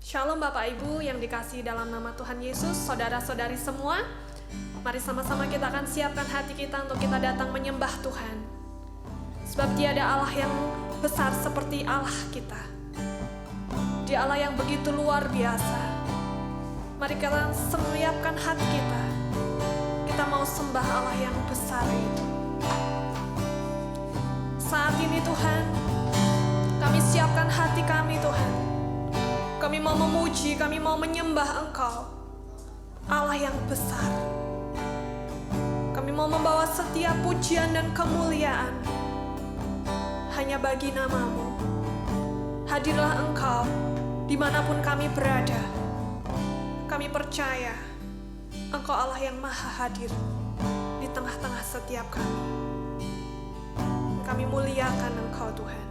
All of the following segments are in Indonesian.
Shalom Bapak Ibu yang dikasihi dalam nama Tuhan Yesus, saudara-saudari semua. Mari sama-sama kita akan siapkan hati kita untuk kita datang menyembah Tuhan. Sebab tiada Allah yang besar seperti Allah kita. Dia Allah yang begitu luar biasa. Mari kita siapkan hati kita. Kita mau sembah Allah yang besar itu. Saat ini Tuhan, kami siapkan hati kami Tuhan. Kami mau memuji, kami mau menyembah Engkau, Allah yang besar. Kami mau membawa setiap pujian dan kemuliaan hanya bagi nama-Mu. Hadirlah Engkau dimanapun kami berada. Kami percaya Engkau Allah yang maha hadir di tengah-tengah setiap kami. Kami muliakan Engkau Tuhan.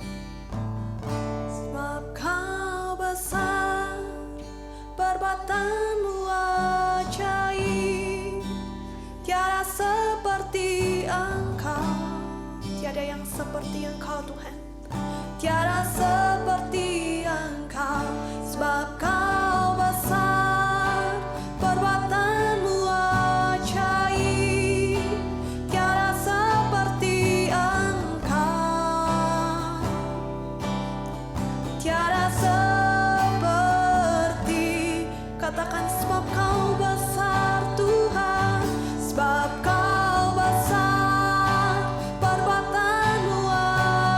Sebab Kau besar, perbuatan-Mu ajaib, tiada seperti Engkau. Tiada yang seperti Engkau Tuhan, tiada seperti Engkau. Sebab Kau besar, perbuatan-Mu ajaib, tiada seperti Engkau. Tiada seperti, katakan sebab Kau besar Tuhan, sebab Kau besar, perbuatan-Mu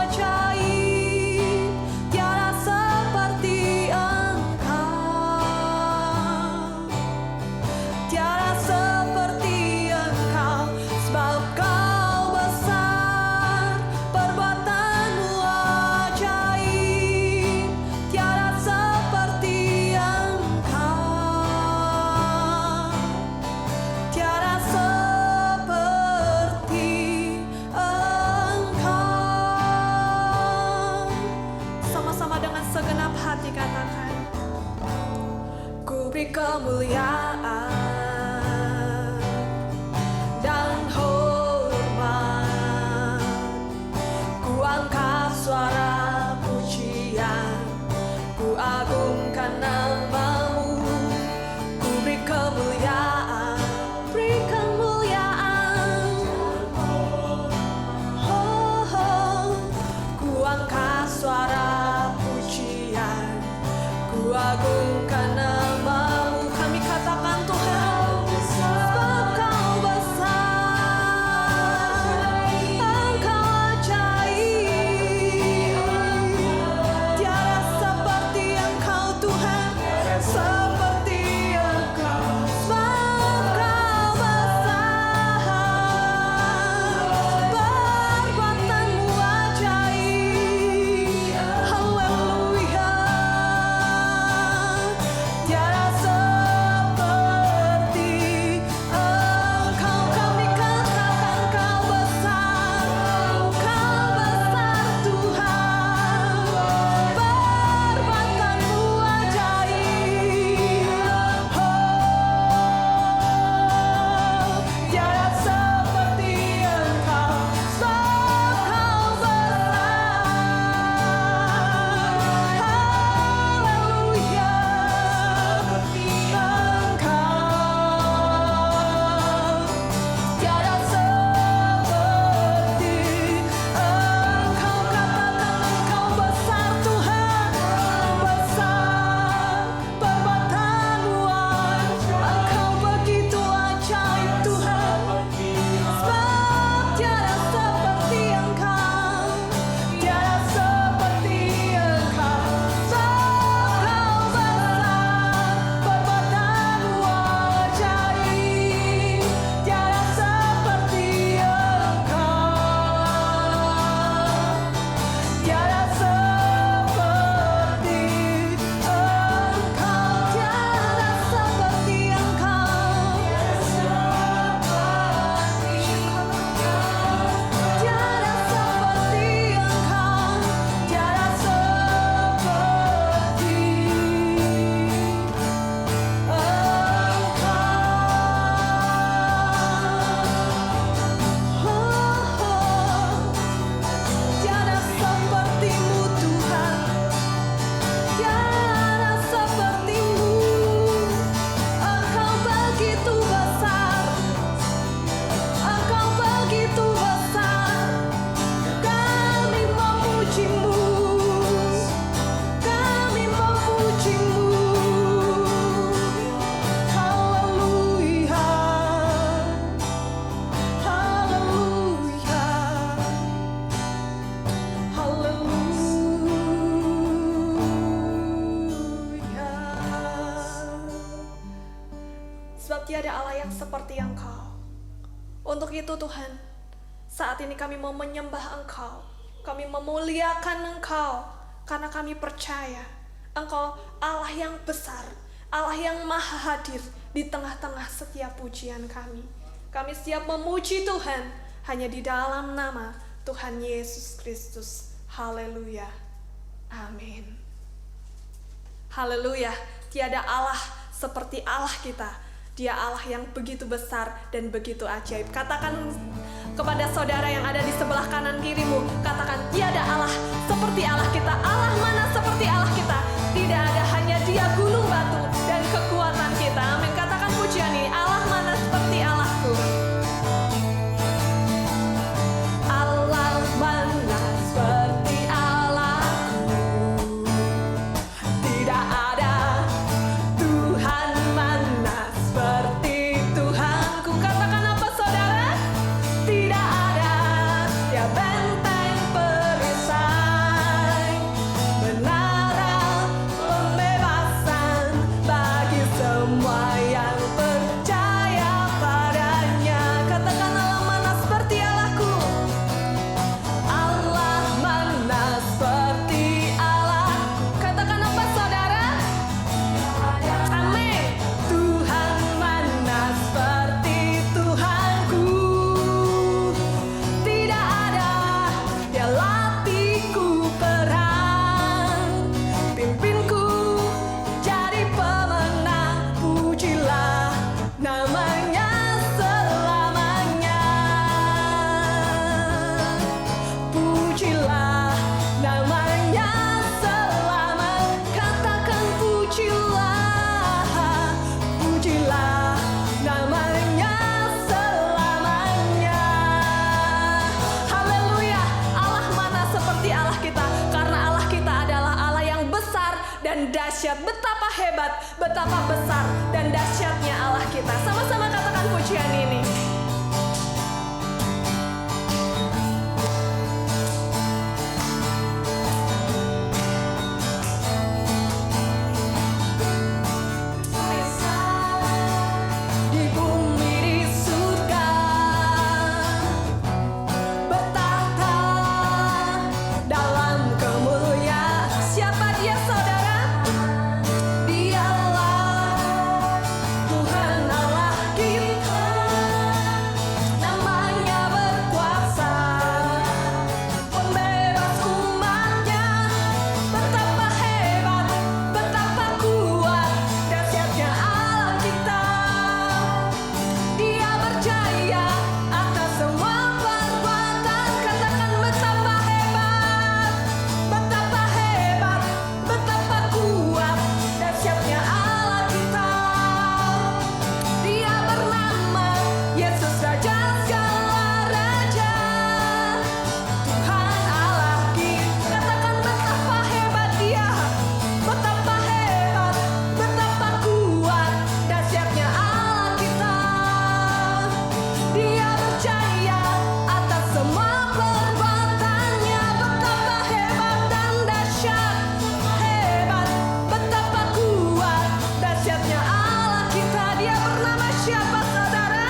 ajaib, tiada seperti Engkau. Tiada seperti Engkau, sebab Kau besar, perbuatan-Mu ajaib, tiada seperti Engkau. Tiada seperti Engkau. Sama-sama dengan segenap hati katakan, ku beri kemuliaan dan hormat, ku angkat suara pujian, ku agungkan nama-Mu. Ku beri kemuliaan, beri kemuliaan, oh, oh. Ku angkat suara pujian, ku agungkan nama-Mu. Kami katakan Tuhan, sebab Kau besar, Engkau ajaib, tiada seperti Engkau Tuhan, seperti Engkau. Sebab Kau besar, perbuatan-Mu ajaib, haleluya. tiada Allah yang seperti Engkau. Untuk itu Tuhan, saat ini kami mau menyembah Engkau, kami memuliakan Engkau, karena kami percaya Engkau Allah yang besar, Allah yang maha hadir di tengah-tengah setiap pujian kami. Kami siap memuji Tuhan hanya di dalam nama Tuhan Yesus Kristus. Haleluya. Amin. Haleluya. Tiada Allah seperti Allah kita. Dia Allah yang begitu besar dan begitu ajaib. Katakan kepada saudara yang ada di sebelah kanan kirimu, katakan, tiada Allah seperti Allah kita. Allah mana seperti Allah kita? Tidak ada, hanya Dia gunung batu dan kekuatan kita. Amin. Katakan pujian ini, Allah mana seperti Allahku. Allah mana seperti Allahku. Tidak ada Tuhan mana seperti Tuhanku. Katakan apa saudara? Tidak ada, Dia benteng perisai, menara pembebasan bagi semua yang percaya padanya. Katakan, Allah mana seperti Allahku. Allah mana seperti Allahku. Katakan apa saudara? Amin. Tuhan mana seperti Tuhanku. Tidak ada, Dia latihku perang, pimpinku jadi pemenang. Pujilah namanya selamanya. Pujilah namanya selamanya. Katakan pujilah, pujilah namanya selamanya. Haleluya. Allah mana seperti Allah kita, karena Allah kita adalah Allah yang besar dan dahsyat. Betapa hebat, betapa besar dan dahsyatnya Allah kita. Sama-sama katakan pujian ini. Di bumi, di surga, bertahta dalam kemuliaan. Siapa Dia saudara? Dialah Tuhan Allah kita, namanya berkuasa, pembebas umatnya. Betapa hebat, betapa kuat, dahsyatnya Allah kita. Dia berjaya atas semua perbuatan. Katakan, betapa hebat, betapa hebat, betapa kuat, dahsyatnya Allah kita. Dia bernama Yesus, Raja segala raja, Tuhan Allah kita. Katakan, betapa hebat Dia, betapa hebat, betapa kuat, dahsyatnya Allah kita. Dia berjaya atas semua perbuatannya. Betapa hebat dan dahsyat, hebat, betapa kuat, dahsyatnya Allah kita. Dia bernama siapa saudara?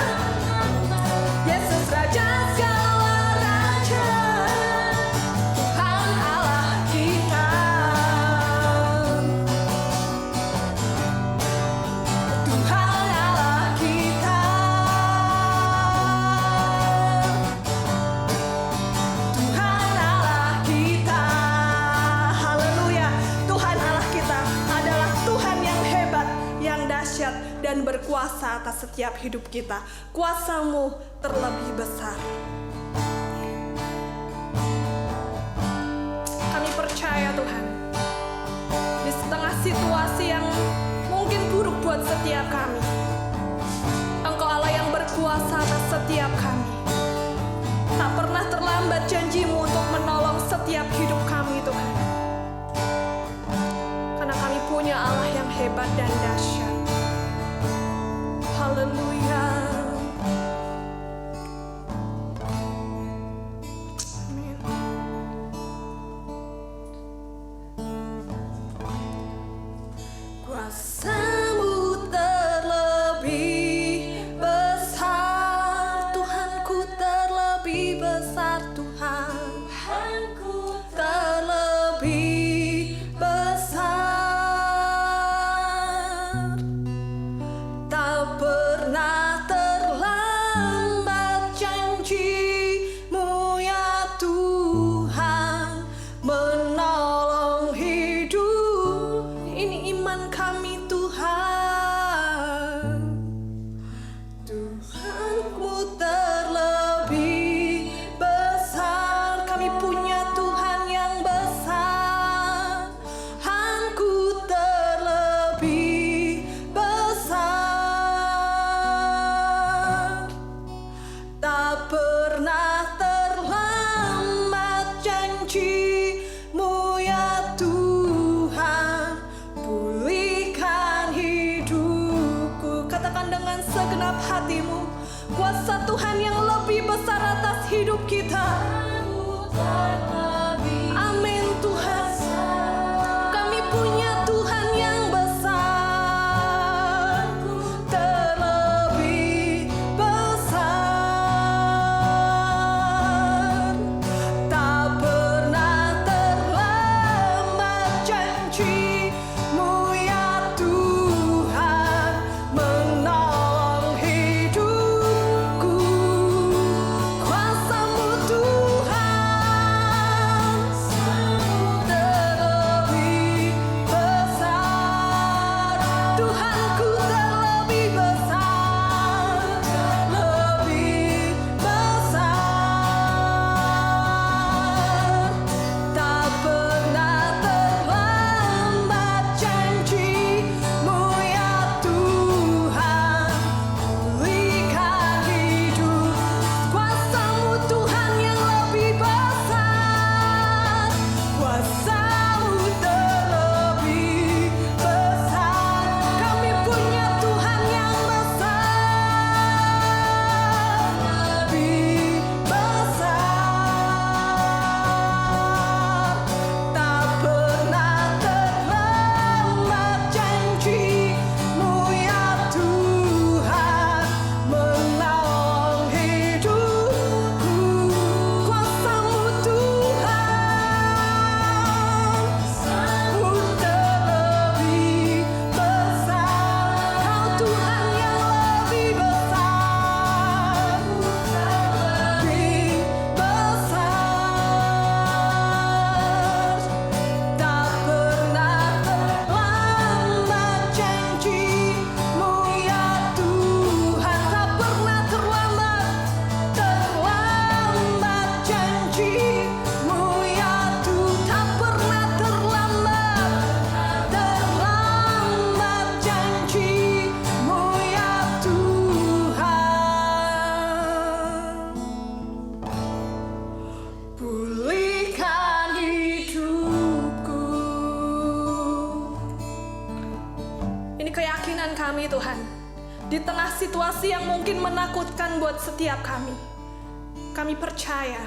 Yesus, Raja segala raja, Tuhan Allah kita. Tuhan Allah kita. Tuhan Allah kita. Haleluya. Tuhan Allah kita adalah Tuhan yang hebat, yang dahsyat dan berkuasa atas setiap hidup kita. Kuasa-Mu terlebih besar. Kami percaya Tuhan, di setengah situasi yang mungkin buruk buat setiap kami, Engkau Allah yang berkuasa atas setiap kami. Tak pernah terlambat janji-Mu untuk menolong setiap hidup kami Tuhan. Karena kami punya Allah yang hebat dan dahsyat. Haleluya. Amin. Kuasa-Mu terlebih kami Tuhan. Tuhanku terlebih besar. Kami punya Tuhan yang besar. Tuhanku terlebih besar. Tak pernah terlambat janji-Mu ya Tuhan. Pulihkan hidupku. Katakan dengan segenap hatimu, kuasa Tuhan yang lebih besar atas hidup kita. Amin Tuhan. Kami punya Tuhan yang besar, terlebih besar. Tak pernah terlambat janji-Mu ya Tuhan, menolong hidupku. Kuasa-Mu Tuhan, terlebih besar. Tuhanku terlebih besar, lebih besar. Tak pernah terlambat janji-Mu ya Tuhan. Pulihkan hidup. Kuasa-Mu Tuhan yang lebih besar. Kuasa-Mu terlebih besar. Kami punya Tuhan yang besar, lebih besar. Tak pernah terlambat janji-Mu ya Tuhan, menolong hidupku. Kuasa-Mu Tuhan, Mu terlebih besar. Kau Tuhan yang lebih besar, lebih besar. Tak pernah terlambat janji-Mu ya Tuhan. Tak pernah terlambat janji-Mu ya Tuhan. Tak pernah terlambat janji-Mu ya Tuhan. Pulihkan hidupku. Ini keyakinan kami Tuhan. Di tengah situasi yang mungkin menakutkan buat setiap kami, kami percaya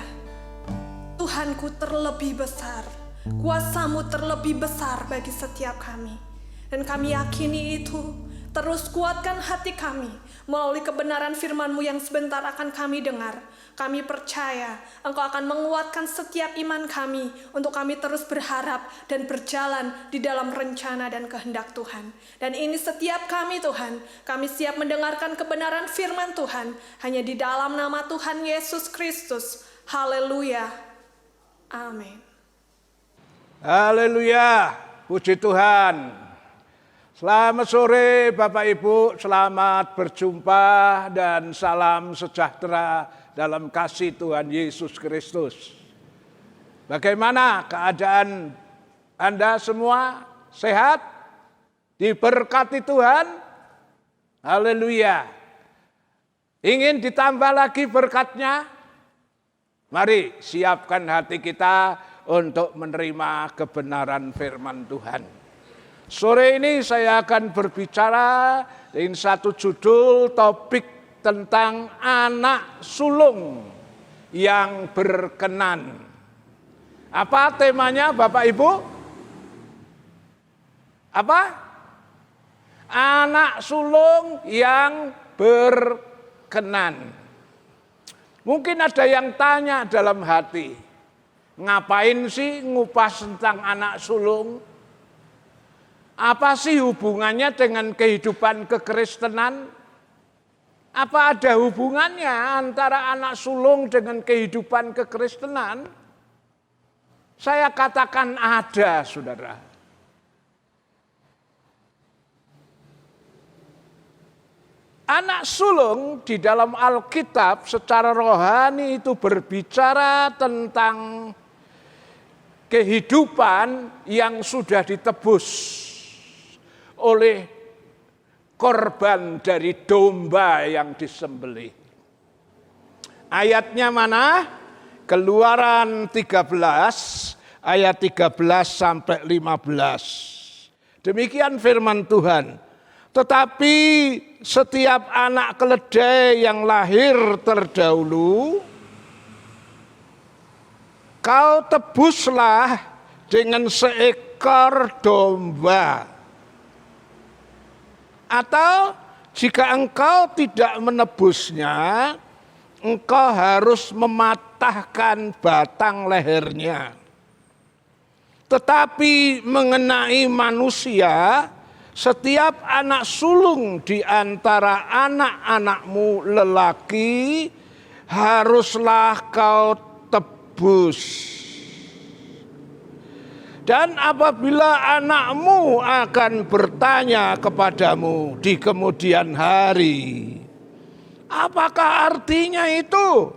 Tuhanku terlebih besar. Kuasa-Mu terlebih besar bagi setiap kami. Dan kami yakini itu. Terus kuatkan hati kami melalui kebenaran firman-Mu yang sebentar akan kami dengar. Kami percaya Engkau akan menguatkan setiap iman kami untuk kami terus berharap dan berjalan di dalam rencana dan kehendak Tuhan. Dan ini setiap kami Tuhan, kami siap mendengarkan kebenaran firman Tuhan hanya di dalam nama Tuhan Yesus Kristus. Haleluya. Amin. Haleluya, puji Tuhan. Selamat sore Bapak Ibu, selamat berjumpa dan salam sejahtera dalam kasih Tuhan Yesus Kristus. Bagaimana keadaan Anda semua? Sehat? Diberkati Tuhan? Haleluya. Ingin ditambah lagi berkatnya? Mari siapkan hati kita untuk menerima kebenaran firman Tuhan. Sore ini saya akan berbicara dengan satu judul topik tentang anak sulung yang berkenan. Apa temanya Bapak Ibu? Apa? Anak sulung yang berkenan. Mungkin ada yang tanya dalam hati, ngapain sih ngupas tentang anak sulung? Apa sih hubungannya dengan kehidupan kekristenan? Apa ada hubungannya antara anak sulung dengan kehidupan kekristenan? Saya katakan ada, saudara. Anak sulung di dalam Alkitab secara rohani itu berbicara tentang kehidupan yang sudah ditebus oleh korban dari domba yang disembelih. Ayatnya mana? Keluaran 13 ayat 13 sampai 15. Demikian firman Tuhan. Tetapi setiap anak keledai yang lahir terdahulu, kau tebuslah dengan seekor domba. Atau jika engkau tidak menebusnya, engkau harus mematahkan batang lehernya. Tetapi mengenai manusia, setiap anak sulung di antara anak-anakmu lelaki haruslah kau tebus. Dan apabila anakmu akan bertanya kepadamu di kemudian hari, apakah artinya itu?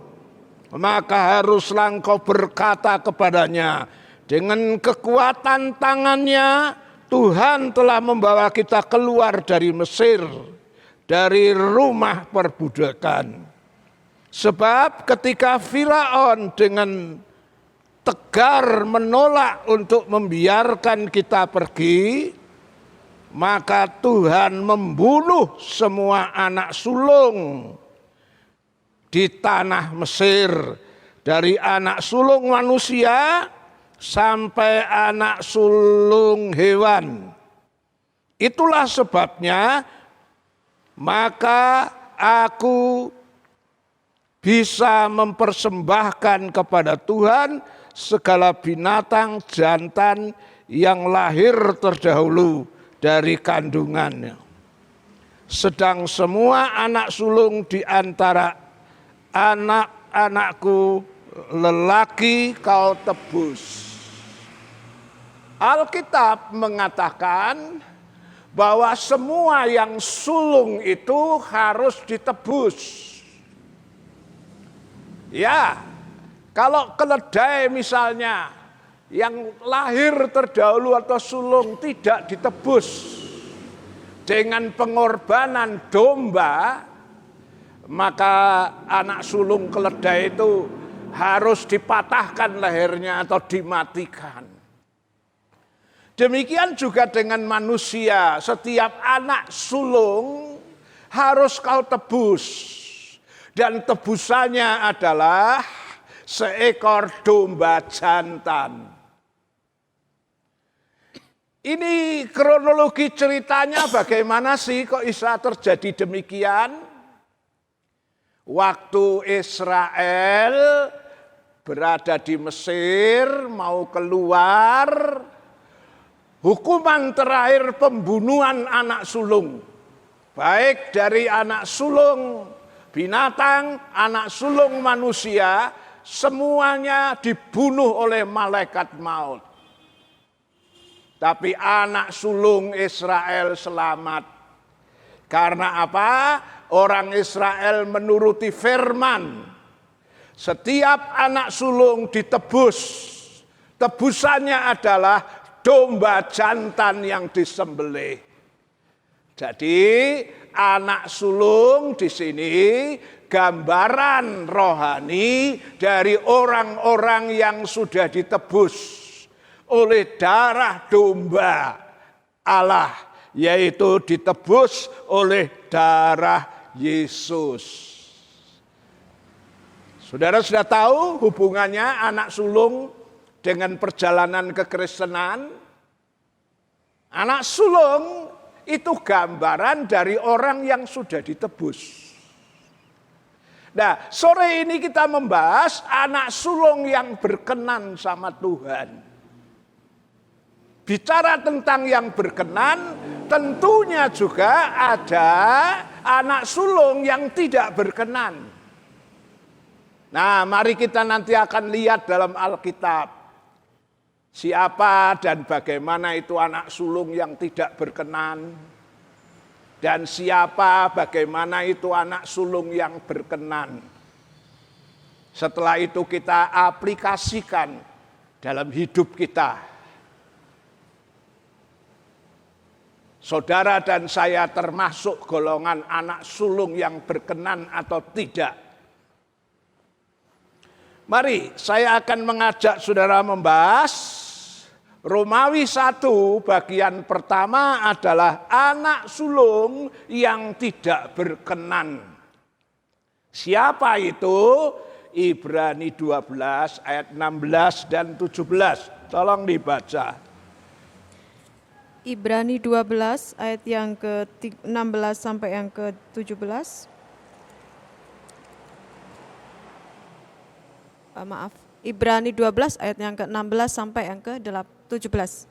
Maka haruslah engkau berkata kepadanya, dengan kekuatan tangannya Tuhan telah membawa kita keluar dari Mesir, dari rumah perbudakan. Sebab ketika Firaun dengan tegar menolak untuk membiarkan kita pergi, maka Tuhan membunuh semua anak sulung di tanah Mesir, dari anak sulung manusia sampai anak sulung hewan. Itulah sebabnya maka aku bisa mempersembahkan kepada Tuhan segala binatang jantan yang lahir terdahulu dari kandungannya. Sedang semua anak sulung di antara anak-anakku lelaki kau tebus. Alkitab mengatakan bahwa semua yang sulung itu harus ditebus. Ya, kalau keledai misalnya yang lahir terdahulu atau sulung tidak ditebus dengan pengorbanan domba, maka anak sulung keledai itu harus dipatahkan lehernya atau dimatikan. Demikian juga dengan manusia, setiap anak sulung harus kau tebus. Dan tebusannya adalah seekor domba jantan. Ini kronologi ceritanya bagaimana sih kok bisa terjadi demikian? Waktu Israel berada di Mesir, mau keluar, hukuman terakhir pembunuhan anak sulung. Baik dari anak sulung binatang, anak sulung manusia, semuanya dibunuh oleh malaikat maut. Tapi anak sulung Israel selamat. Karena apa? Orang Israel menuruti firman. Setiap anak sulung ditebus. Tebusannya adalah domba jantan yang disembelih. Jadi anak sulung di sini gambaran rohani dari orang-orang yang sudah ditebus oleh darah domba Allah, yaitu ditebus oleh darah Yesus. Saudara sudah tahu hubungannya anak sulung dengan perjalanan kekristenan? Anak sulung itu gambaran dari orang yang sudah ditebus. Nah, sore ini kita membahas anak sulung yang berkenan sama Tuhan. Bicara tentang yang berkenan, tentunya juga ada anak sulung yang tidak berkenan. Nah, mari kita nanti akan lihat dalam Alkitab siapa dan bagaimana itu anak sulung yang tidak berkenan. Dan siapa, bagaimana itu anak sulung yang berkenan. Setelah itu kita aplikasikan dalam hidup kita. Saudara dan saya termasuk golongan anak sulung yang berkenan atau tidak. Mari saya akan mengajak saudara membahas Romawi 1 bagian pertama adalah anak sulung yang tidak berkenan. Siapa itu? Ibrani 12 ayat 16 dan 17. Tolong dibaca. Ibrani 12 ayat yang ke-16 sampai yang ke-17. Ibrani 12 ayat yang ke-16 sampai yang ke-17.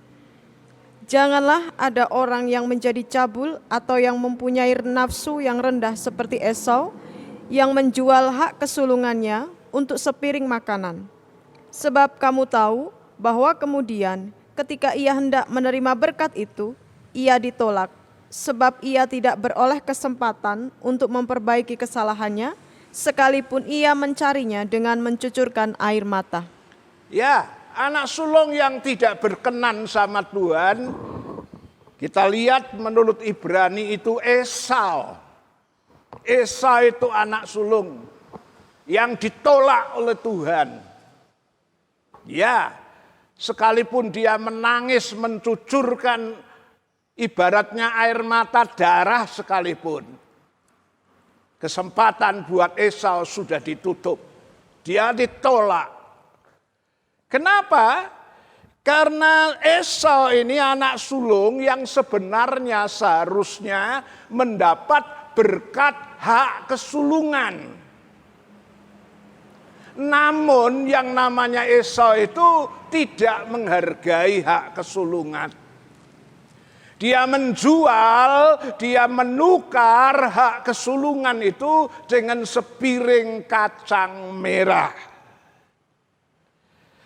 Janganlah ada orang yang menjadi cabul atau yang mempunyai nafsu yang rendah seperti Esau, yang menjual hak kesulungannya untuk sepiring makanan. Sebab kamu tahu bahwa kemudian ketika ia hendak menerima berkat itu, ia ditolak, sebab ia tidak beroleh kesempatan untuk memperbaiki kesalahannya, sekalipun ia mencarinya dengan mencucurkan air mata. Ya, anak sulung yang tidak berkenan sama Tuhan, kita lihat menurut Ibrani itu Esau. Esau itu anak sulung yang ditolak oleh Tuhan. Ya, sekalipun dia menangis mencucurkan ibaratnya air mata darah sekalipun, kesempatan buat Esau sudah ditutup. Dia ditolak. Kenapa? Karena Esau ini anak sulung yang sebenarnya seharusnya mendapat berkat hak kesulungan. Namun yang namanya Esau itu tidak menghargai hak kesulungan. Dia menjual, dia menukar hak kesulungan itu dengan sepiring kacang merah.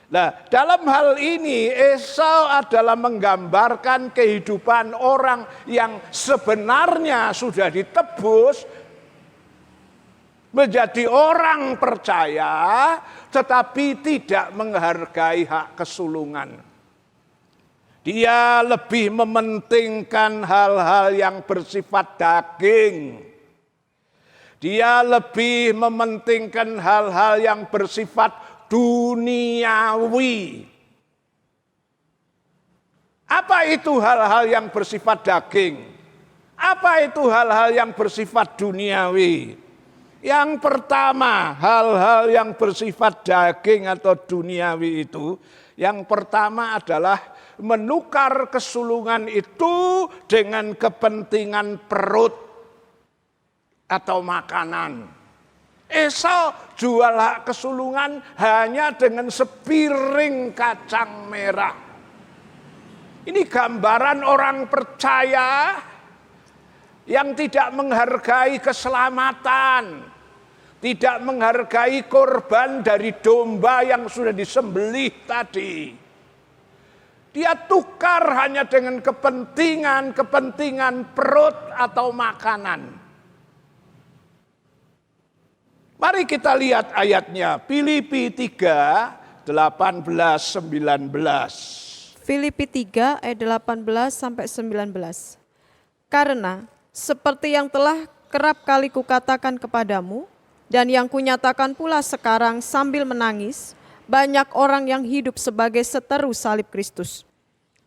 Nah, dalam hal ini Esau adalah menggambarkan kehidupan orang yang sebenarnya sudah ditebus menjadi orang percaya, tetapi tidak menghargai hak kesulungan. Dia lebih mementingkan hal-hal yang bersifat daging. Dia lebih mementingkan hal-hal yang bersifat duniawi. Apa itu hal-hal yang bersifat daging? Apa itu hal-hal yang bersifat duniawi? Yang pertama, hal-hal yang bersifat daging atau duniawi itu, yang pertama adalah menukar kesulungan itu dengan kepentingan perut atau makanan. Esau jual hak kesulungan hanya dengan sepiring kacang merah. Ini gambaran orang percaya yang tidak menghargai keselamatan, tidak menghargai korban dari domba yang sudah disembelih tadi. Dia tukar hanya dengan kepentingan perut atau makanan. Mari kita lihat ayatnya, Filipi 3, 18-19. Filipi 3 ayat 18 sampai 19. Karena seperti yang telah kerap kali kukatakan kepadamu, dan yang kunyatakan pula sekarang sambil menangis, banyak orang yang hidup sebagai seteru salib Kristus.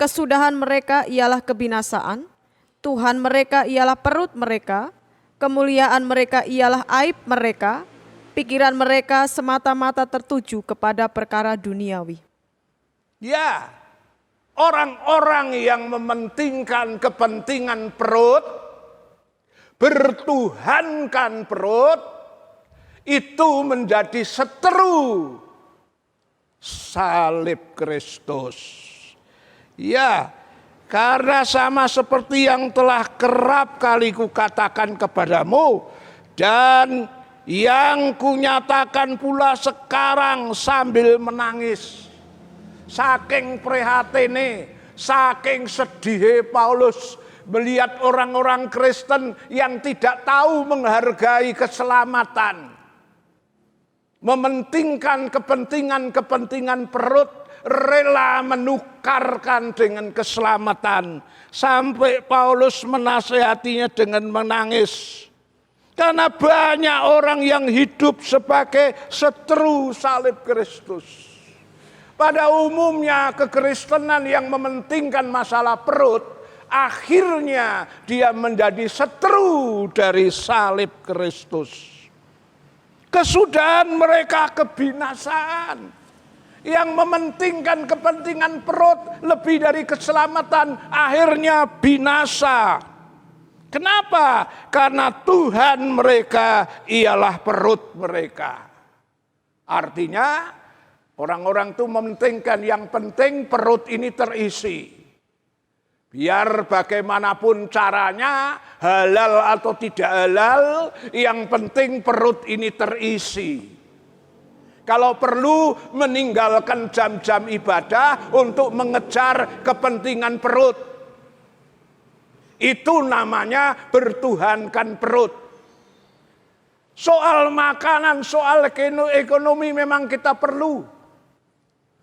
Kesudahan mereka ialah kebinasaan, Tuhan mereka ialah perut mereka, kemuliaan mereka ialah aib mereka, pikiran mereka semata-mata tertuju kepada perkara duniawi. Ya, orang-orang yang mementingkan kepentingan perut, bertuhankan perut, itu menjadi seteru salib Kristus. Ya, karena sama seperti yang telah kerap kali kukatakan kepadamu, dan yang kunyatakan pula sekarang sambil menangis. Saking prihatine, saking sedih Paulus melihat orang-orang Kristen yang tidak tahu menghargai keselamatan, mementingkan kepentingan perut, rela menukarkan dengan keselamatan. Sampai Paulus menasehatinya dengan menangis. Karena banyak orang yang hidup sebagai seteru salib Kristus. Pada umumnya kekristenan yang mementingkan masalah perut, akhirnya dia menjadi seteru dari salib Kristus. Kesudahan mereka kebinasaan. Yang mementingkan kepentingan perut lebih dari keselamatan, akhirnya binasa. Kenapa? Karena Tuhan mereka ialah perut mereka. Artinya orang-orang itu mementingkan yang penting perut ini terisi. Biar bagaimanapun caranya, halal atau tidak halal, yang penting perut ini terisi. Kalau perlu meninggalkan jam-jam ibadah untuk mengejar kepentingan perut. Itu namanya bertuhankan perut. Soal makanan, soal ekonomi memang kita perlu.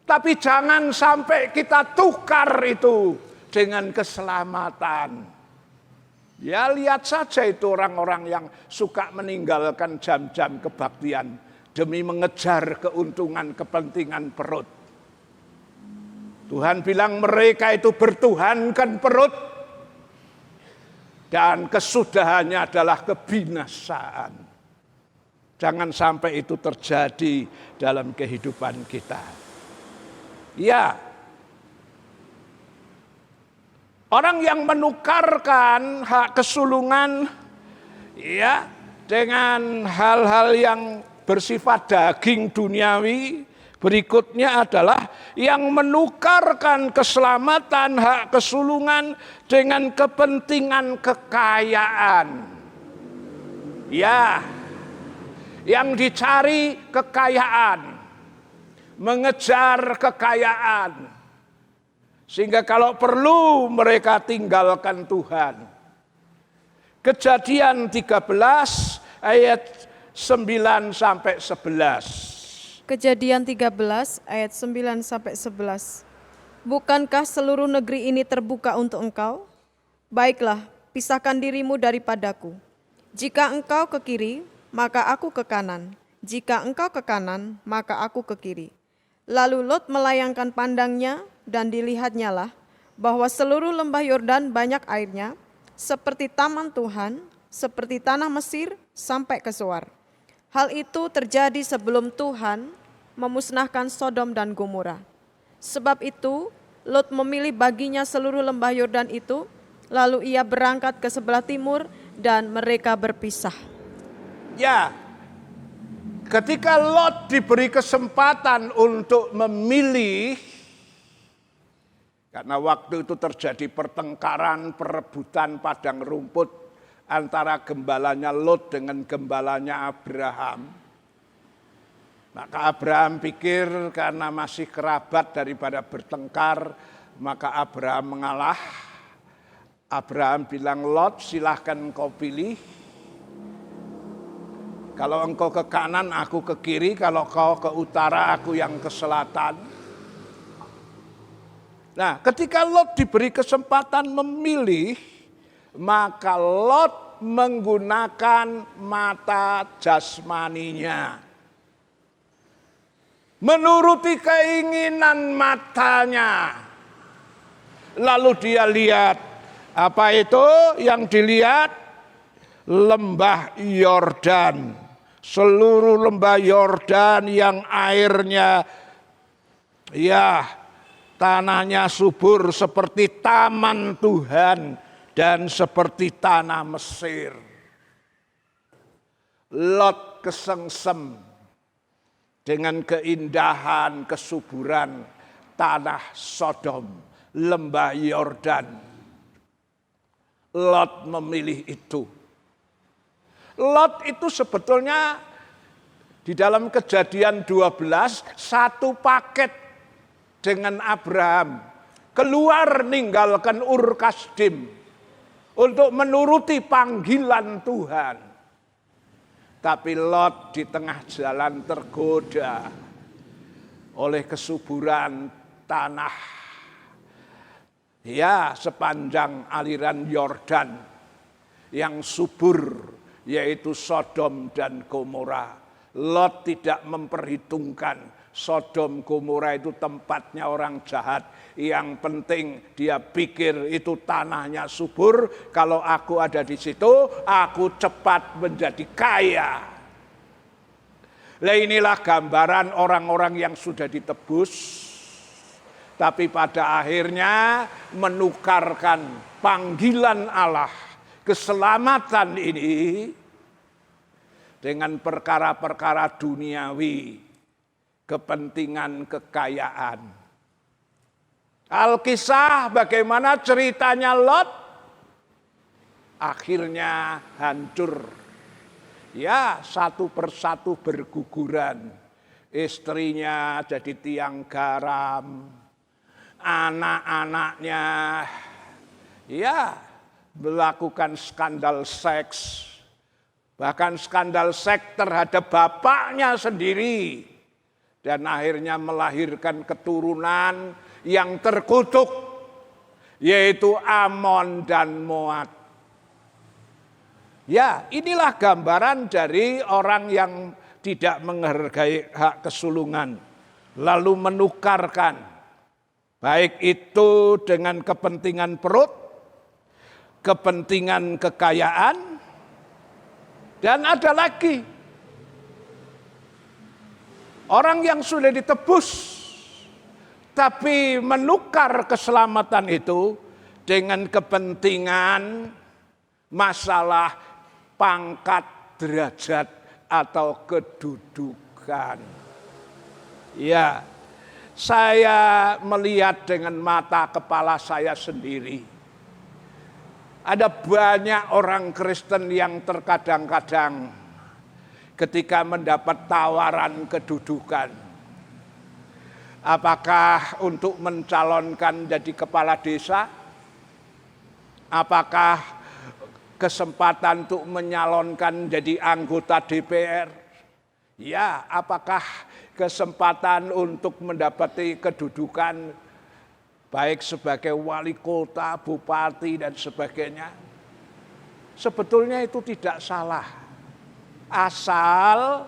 Tapi jangan sampai kita tukar itu dengan keselamatan. Ya lihat saja itu orang-orang yang suka meninggalkan jam-jam kebaktian demi mengejar keuntungan kepentingan perut. Tuhan bilang mereka itu bertuhankan perut dan kesudahannya adalah kebinasaan. Jangan sampai itu terjadi dalam kehidupan kita. Ya, orang yang menukarkan hak kesulungan ya dengan hal-hal yang bersifat daging duniawi, berikutnya adalah yang menukarkan keselamatan hak kesulungan dengan kepentingan kekayaan. Ya, yang dicari kekayaan, mengejar kekayaan. Sehingga kalau perlu mereka tinggalkan Tuhan. Kejadian 13 ayat 9 sampai 11. Kejadian 13 ayat 9 sampai 11. Bukankah seluruh negeri ini terbuka untuk engkau? Baiklah, pisahkan dirimu daripadaku. Jika engkau ke kiri, maka aku ke kanan. Jika engkau ke kanan, maka aku ke kiri. Lalu Lot melayangkan pandangnya dan dilihatnya lah bahwa seluruh lembah Yordan banyak airnya, seperti taman Tuhan, seperti tanah Mesir sampai ke Zoar. Hal itu terjadi sebelum Tuhan memusnahkan Sodom dan Gomora. Sebab itu Lot memilih baginya seluruh lembah Yordan itu, lalu ia berangkat ke sebelah timur dan mereka berpisah. Ya, ketika Lot diberi kesempatan untuk memilih, karena waktu itu terjadi pertengkaran, perebutan padang rumput antara gembalanya Lot dengan gembalanya Abraham. Maka Abraham pikir karena masih kerabat daripada bertengkar, maka Abraham mengalah. Abraham bilang, Lot silahkan engkau pilih. Kalau engkau ke kanan, aku ke kiri. Kalau kau ke utara, aku yang ke selatan. Nah, ketika Lot diberi kesempatan memilih, maka Lot menggunakan mata jasmaninya. Menuruti keinginan matanya. Lalu dia lihat, apa itu yang dilihat? Lembah Yordan. Seluruh lembah Yordan yang airnya tanahnya subur seperti taman Tuhan dan seperti tanah Mesir. Lot kesengsem dengan keindahan, kesuburan tanah Sodom, lembah Yordan. Lot memilih itu. Lot itu sebetulnya di dalam Kejadian 12 satu paket dengan Abraham. Keluar ninggalkan Ur Kasdim. untuk menuruti panggilan Tuhan. Tapi Lot di tengah jalan tergoda oleh kesuburan tanah. Ya, sepanjang aliran Yordan yang subur, yaitu Sodom dan Gomora. Lot tidak memperhitungkan Sodom Gomora itu tempatnya orang jahat. Yang penting dia pikir itu tanahnya subur. Kalau aku ada di situ, aku cepat menjadi kaya. Nah, inilah gambaran orang-orang yang sudah ditebus, tapi pada akhirnya menukarkan panggilan Allah, keselamatan ini dengan perkara-perkara duniawi, kepentingan kekayaan. Alkisah bagaimana ceritanya Lot akhirnya hancur. Ya, satu persatu berguguran. Istrinya jadi tiang garam, anak-anaknya ya melakukan skandal seks. Bahkan skandal seks terhadap bapaknya sendiri. Dan akhirnya melahirkan keturunan yang terkutuk, yaitu Amon dan Moab. Ya, inilah gambaran dari orang yang tidak menghargai hak kesulungan. Lalu menukarkan, baik itu dengan kepentingan perut, kepentingan kekayaan, dan ada lagi orang yang sudah ditebus, tapi menukar keselamatan itu dengan kepentingan masalah pangkat, derajat, atau kedudukan. Ya, saya melihat dengan mata kepala saya sendiri. Ada banyak orang Kristen yang terkadang-kadang ketika mendapat tawaran kedudukan, apakah untuk mencalonkan jadi kepala desa, apakah kesempatan untuk menyalonkan jadi anggota DPR, ya, apakah kesempatan untuk mendapati kedudukan baik sebagai wali kota, bupati, dan sebagainya. Sebetulnya itu tidak salah. Asal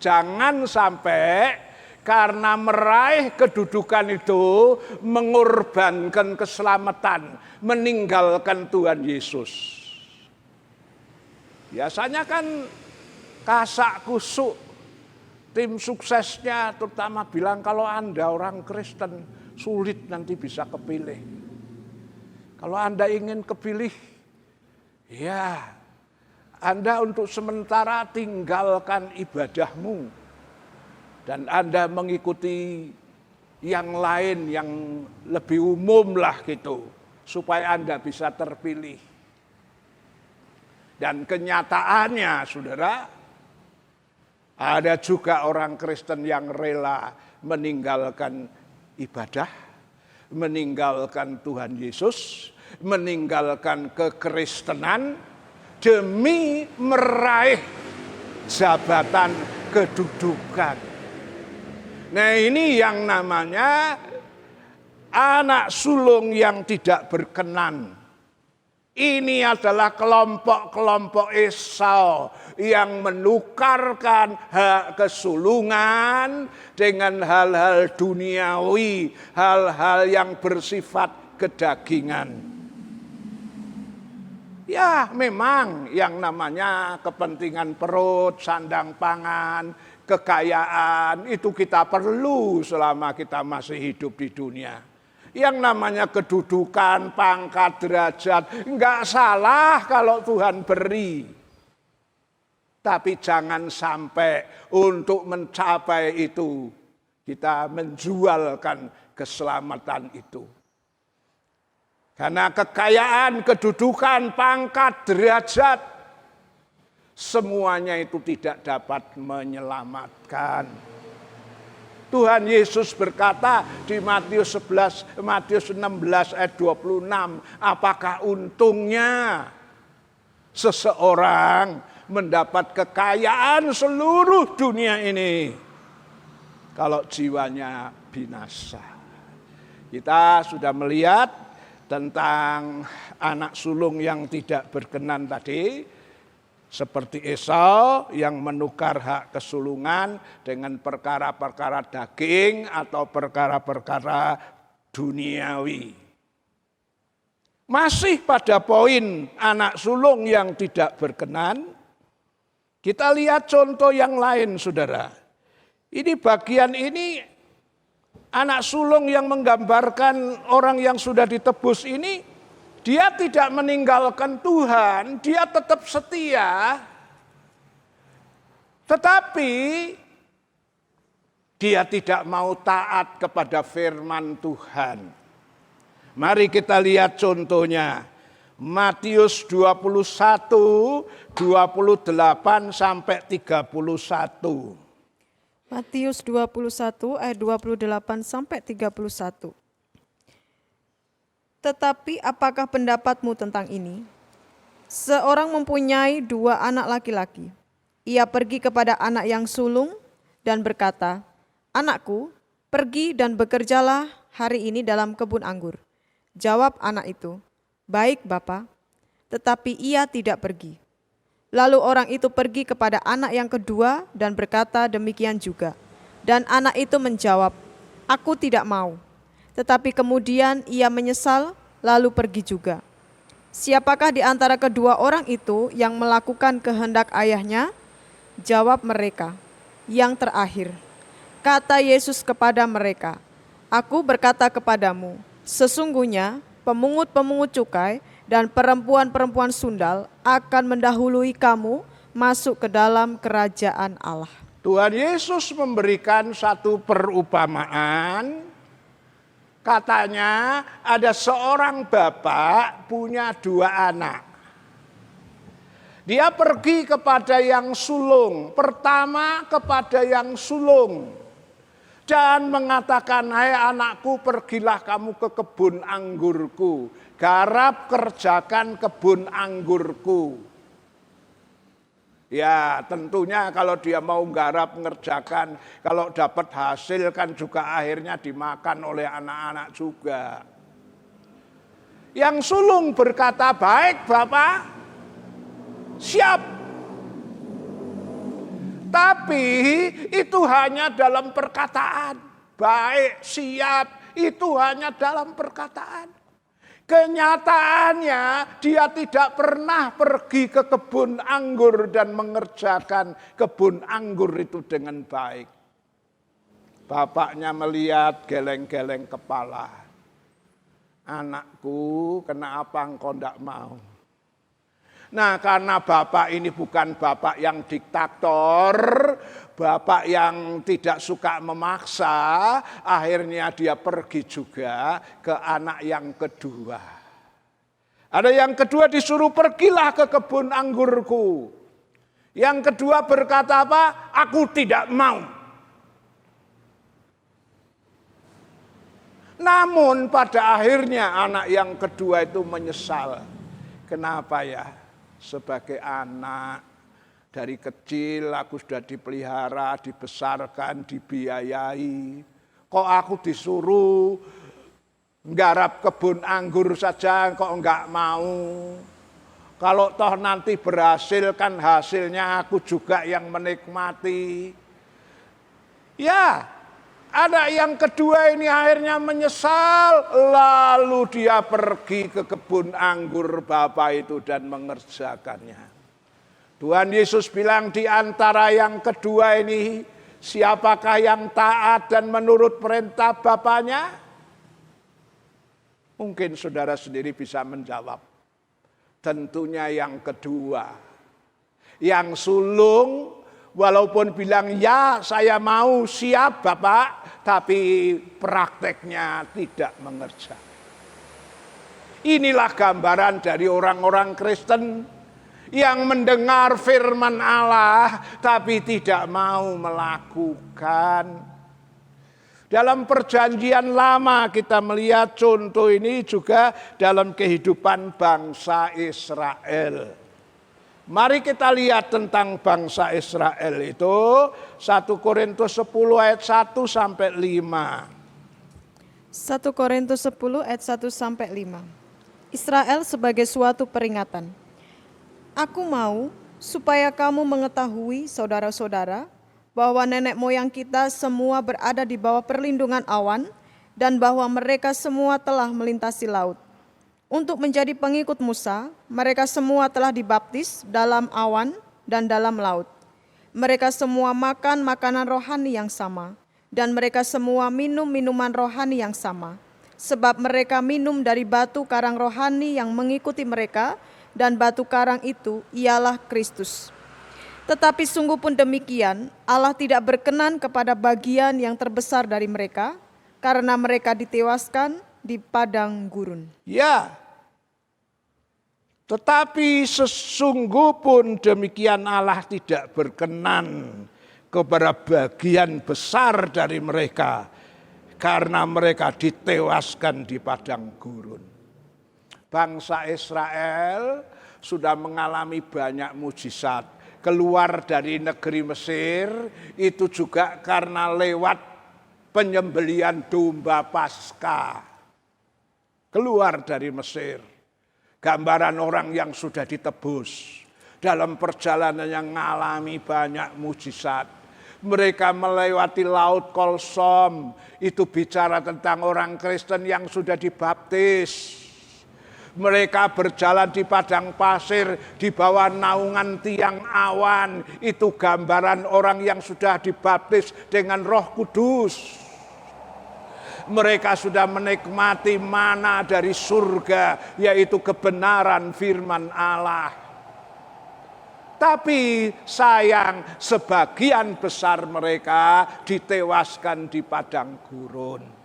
jangan sampai karena meraih kedudukan itu mengorbankan keselamatan, meninggalkan Tuhan Yesus. Biasanya kan kasak kusuk, tim suksesnya terutama bilang kalau Anda orang Kristen, sulit nanti bisa kepilih. Kalau Anda ingin kepilih, ya Anda untuk sementara tinggalkan ibadahmu. Dan Anda mengikuti yang lain yang lebih umum lah gitu. Supaya Anda bisa terpilih. Dan kenyataannya saudara, ada juga orang Kristen yang rela meninggalkan ibadah, meninggalkan Tuhan Yesus, meninggalkan kekristenan demi meraih jabatan kedudukan. Nah, ini yang namanya anak sulung yang tidak berkenan. Ini adalah kelompok-kelompok Esau yang menukarkan hak kesulungan dengan hal-hal duniawi, hal-hal yang bersifat kedagingan. Ya, memang yang namanya kepentingan perut, sandang pangan, kekayaan, itu kita perlu selama kita masih hidup di dunia. Yang namanya kedudukan, pangkat, derajat, enggak salah kalau Tuhan beri. Tapi jangan sampai untuk mencapai itu kita menjualkan keselamatan itu. Karena kekayaan, kedudukan, pangkat, derajat, semuanya itu tidak dapat menyelamatkan. Tuhan Yesus berkata di Matius 16 ayat 26, apakah untungnya seseorang mendapat kekayaan seluruh dunia ini kalau jiwanya binasa. Kita sudah melihat tentang anak sulung yang tidak berkenan tadi, seperti Esau yang menukar hak kesulungan dengan perkara-perkara daging atau perkara-perkara duniawi. Masih pada poin anak sulung yang tidak berkenan, kita lihat contoh yang lain, saudara. Ini bagian ini, anak sulung yang menggambarkan orang yang sudah ditebus ini, dia tidak meninggalkan Tuhan, dia tetap setia. Tetapi dia tidak mau taat kepada firman Tuhan. Mari kita lihat contohnya. Matius 21, 28 sampai 31. Matius 21 ayat 28 sampai 31. Tetapi apakah pendapatmu tentang ini? Seorang mempunyai 2 anak laki-laki. Ia pergi kepada anak yang sulung dan berkata, "Anakku, pergi dan bekerjalah hari ini dalam kebun anggur." Jawab anak itu, "Baik, Bapa." Tetapi ia tidak pergi. Lalu orang itu pergi kepada anak yang kedua dan berkata demikian juga. Dan anak itu menjawab, "Aku tidak mau." Tetapi kemudian ia menyesal lalu pergi juga. Siapakah di antara kedua orang itu yang melakukan kehendak ayahnya? Jawab mereka, "Yang terakhir." Kata Yesus kepada mereka, "Aku berkata kepadamu, sesungguhnya pemungut-pemungut cukai dan perempuan-perempuan sundal akan mendahului kamu masuk ke dalam kerajaan Allah." Tuhan Yesus memberikan satu perumpamaan. Katanya ada seorang bapak punya 2 anak. Dia pergi kepada yang sulung. Pertama kepada yang sulung. Dan mengatakan, "Hai anakku, pergilah kamu ke kebun anggurku. Garap kerjakan kebun anggurku." Ya tentunya kalau dia mau garap mengerjakan, kalau dapat hasil kan juga akhirnya dimakan oleh anak-anak juga. Yang sulung berkata, "Baik Bapak, siap." Tapi itu hanya dalam perkataan. Baik, siap, itu hanya dalam perkataan. Kenyataannya dia tidak pernah pergi ke kebun anggur dan mengerjakan kebun anggur itu dengan baik. Bapaknya melihat geleng-geleng kepala. "Anakku, kenapa engkau tidak mau?" Nah, karena bapak ini bukan bapak yang diktator, bapak yang tidak suka memaksa, akhirnya dia pergi juga ke anak yang kedua. Ada yang kedua disuruh, "Pergilah ke kebun anggurku." Yang kedua berkata apa? "Aku tidak mau." Namun pada akhirnya anak yang kedua itu menyesal. Kenapa ya? Sebagai anak dari kecil aku sudah dipelihara, dibesarkan, dibiayai. Kok aku disuruh nggarap kebun anggur saja kok enggak mau? Kalau toh nanti berhasil kan hasilnya aku juga yang menikmati. Ya, ada yang kedua ini akhirnya menyesal, lalu dia pergi ke kebun anggur bapak itu dan mengerjakannya. Tuhan Yesus bilang di antara yang kedua ini, siapakah yang taat dan menurut perintah bapaknya? Mungkin saudara sendiri bisa menjawab. Tentunya yang kedua. Yang sulung walaupun bilang, "Ya saya mau, siap Bapak," tapi prakteknya tidak mengerjakan. Inilah gambaran dari orang-orang Kristen yang mendengar firman Allah tapi tidak mau melakukan. Dalam perjanjian lama kita melihat contoh ini juga dalam kehidupan bangsa Israel. Mari kita lihat tentang bangsa Israel itu 1 Korintus 10 ayat 1 sampai 5. 1 Korintus 10 ayat 1 sampai 5. Israel sebagai suatu peringatan. Aku mau supaya kamu mengetahui, saudara-saudara, bahwa nenek moyang kita semua berada di bawah perlindungan awan dan bahwa mereka semua telah melintasi laut. Untuk menjadi pengikut Musa, mereka semua telah dibaptis dalam awan dan dalam laut. Mereka semua makan makanan rohani yang sama, dan mereka semua minum minuman rohani yang sama. Sebab mereka minum dari batu karang rohani yang mengikuti mereka, dan batu karang itu ialah Kristus. Tetapi sungguh pun demikian, Allah tidak berkenan kepada bagian yang terbesar dari mereka, karena mereka ditewaskan di padang gurun. Ya, tetapi sesungguh pun demikian Allah tidak berkenan kepada bagian besar dari mereka, karena mereka ditewaskan di padang gurun. Bangsa Israel sudah mengalami banyak mujizat. Keluar dari negeri Mesir itu juga karena lewat penyembelian domba Paskah. Keluar dari Mesir. Gambaran orang yang sudah ditebus. Dalam perjalanan yang mengalami banyak mujizat. Mereka melewati laut Kolsom. Itu bicara tentang orang Kristen yang sudah dibaptis. Mereka berjalan di padang pasir di bawah naungan tiang awan. Itu gambaran orang yang sudah dibaptis dengan Roh Kudus. Mereka sudah menikmati mana dari surga, yaitu kebenaran firman Allah. Tapi sayang, sebagian besar mereka ditewaskan di padang gurun.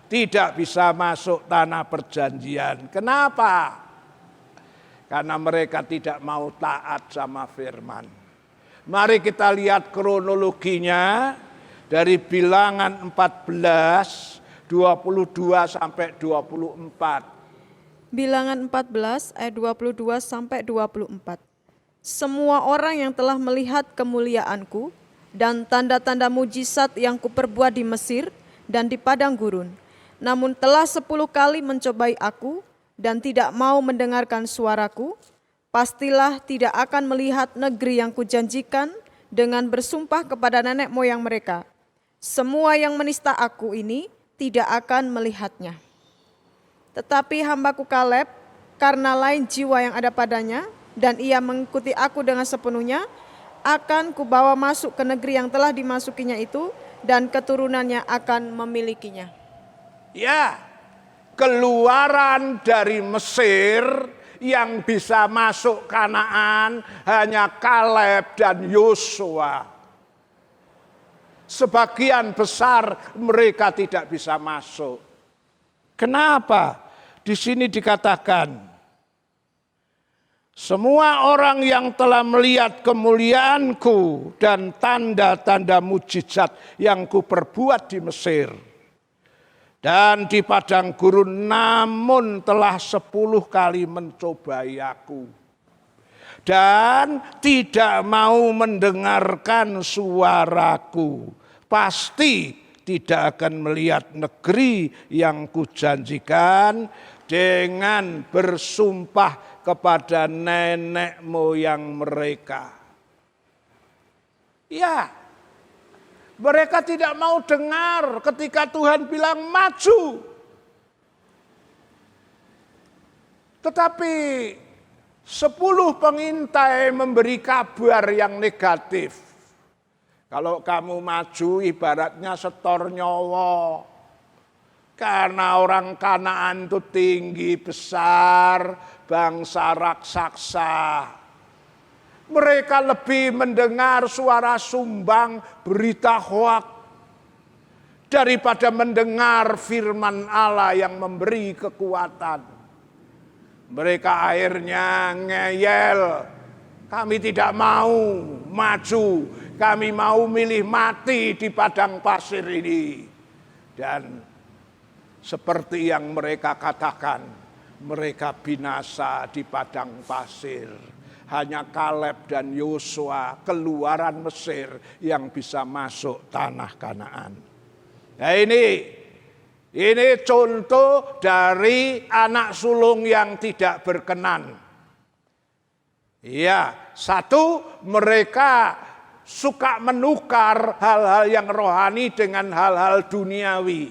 Tidak bisa masuk tanah perjanjian. Kenapa? Karena mereka tidak mau taat sama firman. Mari kita lihat kronologinya dari Bilangan 14, 22 sampai 24. Bilangan 14 ayat 22 sampai 24. Semua orang yang telah melihat kemuliaanku dan tanda-tanda mujizat yang kuperbuat di Mesir dan di padang gurun, namun telah 10 kali mencobai aku dan tidak mau mendengarkan suaraku, pastilah tidak akan melihat negeri yang kujanjikan dengan bersumpah kepada nenek moyang mereka. Semua yang menista aku ini tidak akan melihatnya. Tetapi hambaku Kaleb, karena lain jiwa yang ada padanya, dan ia mengikuti aku dengan sepenuhnya, akan kubawa masuk ke negeri yang telah dimasukinya itu, dan keturunannya akan memilikinya. Ya, keluaran dari Mesir yang bisa masuk Kanaan hanya Kaleb dan Yosua. Sebagian besar mereka tidak bisa masuk. Kenapa? Di sini dikatakan, semua orang yang telah melihat kemuliaanku dan tanda-tanda mujizat yang kuperbuat di Mesir dan di padang gurun, namun telah 10 kali mencobai aku dan tidak mau mendengarkan suaraku, pasti tidak akan melihat negeri yang kujanjikan dengan bersumpah kepada nenek moyang mereka. Ya, mereka tidak mau dengar ketika Tuhan bilang maju. Tetapi 10 pengintai memberi kabar yang negatif. Kalau kamu maju ibaratnya setor nyawa. Karena orang Kanaan itu tinggi, besar, bangsa raksasa. Mereka lebih mendengar suara sumbang, berita hoak, daripada mendengar firman Allah yang memberi kekuatan. Mereka akhirnya ngeyel. Kami tidak mau maju. Kami mau milih mati di padang pasir ini. Dan seperti yang mereka katakan, mereka binasa di padang pasir. Hanya Kaleb dan Yosua keluaran Mesir yang bisa masuk tanah Kanaan. Nah ini contoh dari anak sulung yang tidak berkenan. Ya, satu, mereka suka menukar hal-hal yang rohani dengan hal-hal duniawi.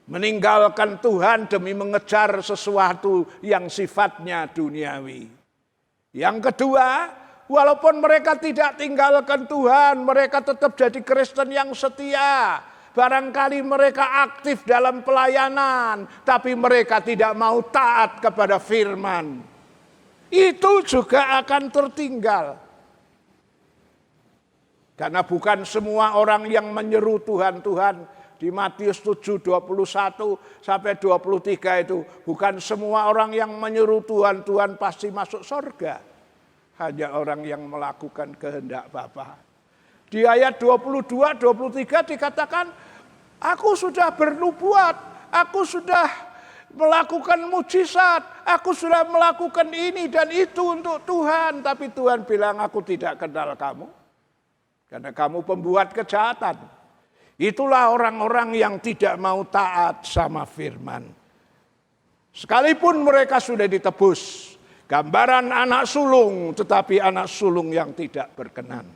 Meninggalkan Tuhan demi mengejar sesuatu yang sifatnya duniawi. Yang kedua, walaupun mereka tidak tinggalkan Tuhan, mereka tetap jadi Kristen yang setia. Barangkali mereka aktif dalam pelayanan, tapi mereka tidak mau taat kepada firman. Itu juga akan tertinggal. Karena bukan semua orang yang menyeru Tuhan, di Matius 7, 21 sampai 23 itu. Bukan semua orang yang menyeru Tuhan pasti masuk surga. Hanya orang yang melakukan kehendak Bapa. Di ayat 22, 23 dikatakan, aku sudah bernubuat, aku sudah melakukan mujizat, aku sudah melakukan ini dan itu untuk Tuhan. Tapi Tuhan bilang, aku tidak kenal kamu. Karena kamu pembuat kejahatan. Itulah orang-orang yang tidak mau taat sama firman. Sekalipun mereka sudah ditebus. Gambaran anak sulung, tetapi anak sulung yang tidak berkenan.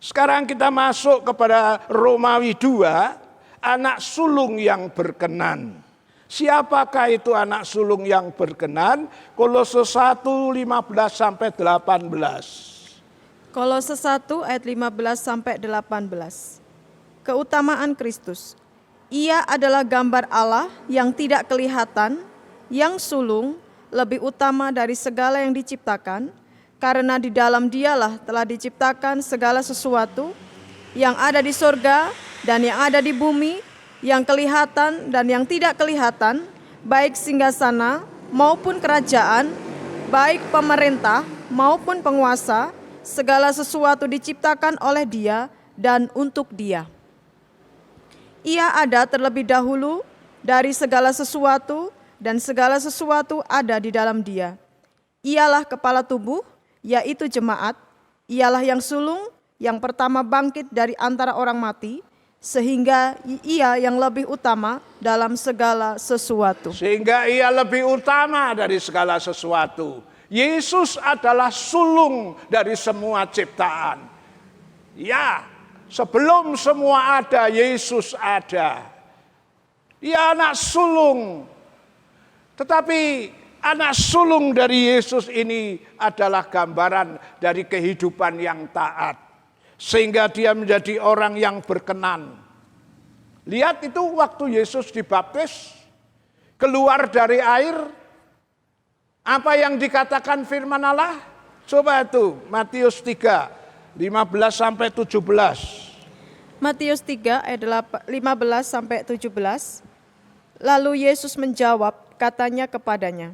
Sekarang kita masuk kepada Romawi 2, anak sulung yang berkenan. Siapakah itu anak sulung yang berkenan? Kolose 1, 15 sampai 18. Kolose 1 ayat 15 sampai 18. Keutamaan Kristus. Ia adalah gambar Allah yang tidak kelihatan, yang sulung, lebih utama dari segala yang diciptakan, karena di dalam Dialah telah diciptakan segala sesuatu yang ada di sorga dan yang ada di bumi, yang kelihatan dan yang tidak kelihatan, baik singgasana maupun kerajaan, baik pemerintah maupun penguasa, segala sesuatu diciptakan oleh Dia dan untuk Dia. Ia ada terlebih dahulu dari segala sesuatu, dan segala sesuatu ada di dalam Dia. Ialah kepala tubuh, yaitu jemaat. Ialah yang sulung, yang pertama bangkit dari antara orang mati, sehingga Ia yang lebih utama dalam segala sesuatu. Sehingga Ia lebih utama dari segala sesuatu. Yesus adalah sulung dari semua ciptaan. Ya, sebelum semua ada, Yesus ada. Dia anak sulung. Tetapi anak sulung dari Yesus ini adalah gambaran dari kehidupan yang taat. Sehingga dia menjadi orang yang berkenan. Lihat itu waktu Yesus dibaptis, keluar dari air, apa yang dikatakan firman Allah? Coba itu Matius 3, 15 sampai 17. Matius 3 ayat 15 sampai 17. Lalu Yesus menjawab, katanya kepadanya,